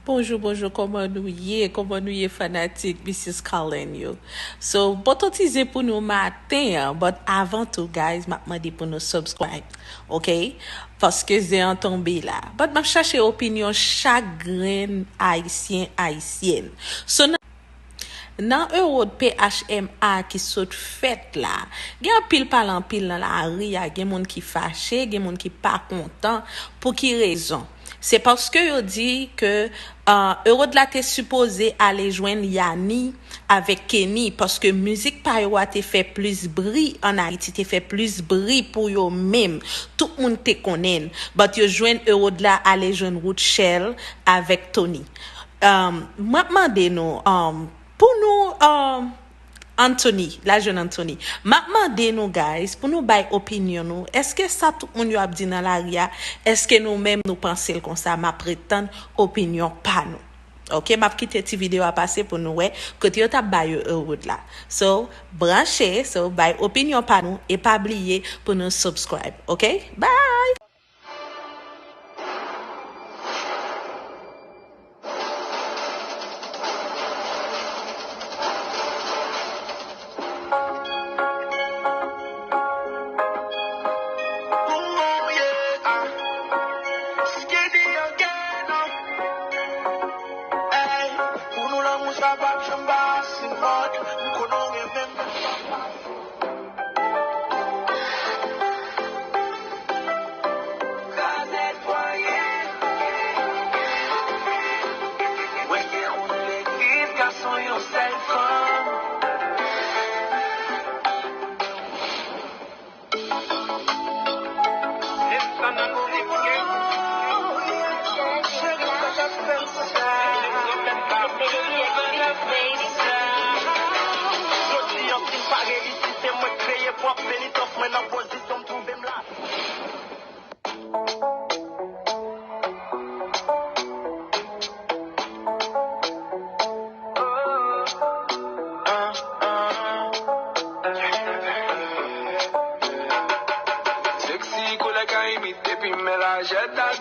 Bonjour, bonjour, comment nous y est fanatique, Mrs. Calling you. So, bototize pour nous matin, but avant tout, guys, m'a demandé pour nous subscribe, ok? Parce que j'ai tombé là. But m'a cherché opinion chagrin haïtienne. So, nan euro de PHMA qui sot fait là, gen pile parlant pile dans la rue, gen moun qui fâché, gen moun qui pas content pour qui raison? C'est parce que yo dit que euro de la t'est supposé aller joindre Yanni avec Kenny parce que musique pa yo a te fait plus bruit en Haïti, te fait plus bruit pour yo même. Tout le monde te connaît. But yo joindre euro de la aller joindre Rothschild avec Tony. Moi demande nous pour nous, Anthony, la jeune Anthony, m'a demandé nous, guys, pour nous bailler opinion nous, est-ce que ça tout le monde a dit dans la ria, est-ce que nous-mêmes nous pensons comme ça, m'a prétendre opinion pas nous. Ok, m'a quitté cette vidéo à passer pour nous, ouais, côté yo t'a bailler route là. So, branchez, so, bailler opinion pas nous, et pas oublier pour nous subscribe. Ok, bye! Sexy cola que imite primera jeta.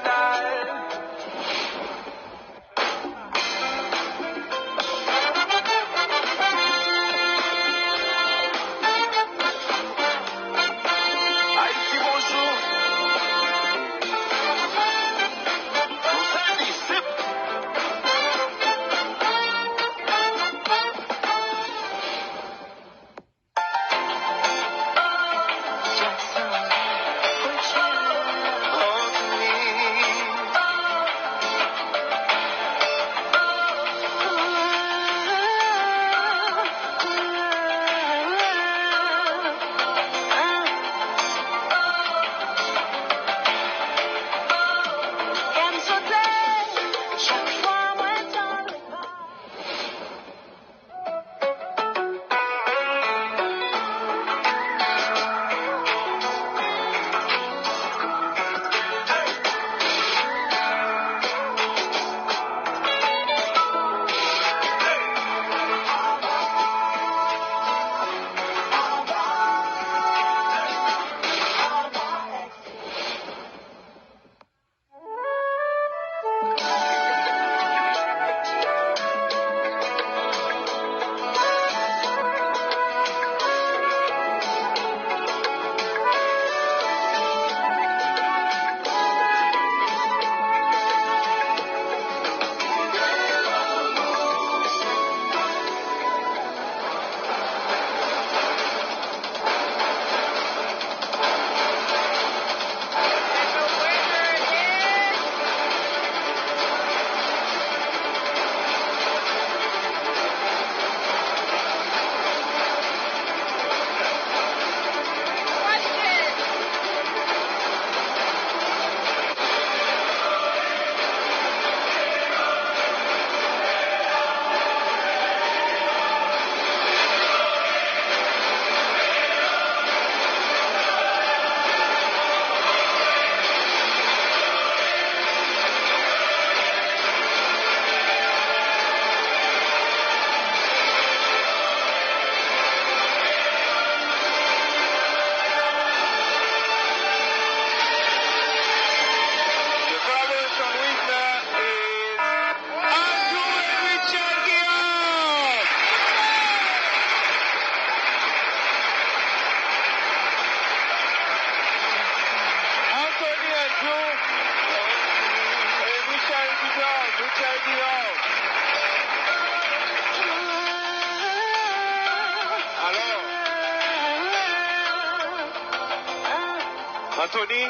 Anthony,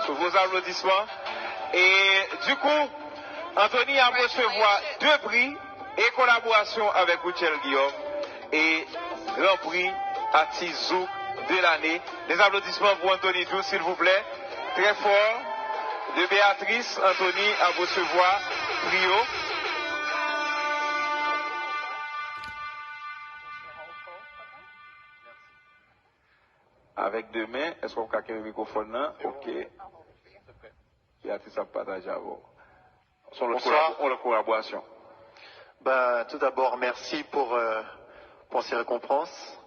sous vos applaudissements. Et du coup, Anthony a recevoir 2 prix et collaboration avec Richel Guillaume et grand prix artiste Zouk de l'année. Des applaudissements pour Anthony Dou, s'il vous plaît. Très fort. De Béatrice, Anthony à recevoir Brio. Avec 2 mains, est-ce qu'on peut le microphone là? Ok. Béatrice a partagé à vous. Bonsoir. Pour la collaboration. Ben, tout d'abord, merci pour ces récompenses.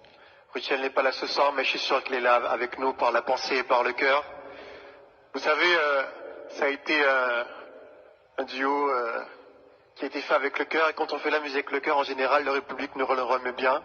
Richel n'est pas là ce soir, mais je suis sûr qu'il est là avec nous par la pensée et par le cœur. Vous savez, ça a été un duo qui a été fait avec le cœur, et quand on fait la musique avec le cœur, en général, le public nous le remet bien.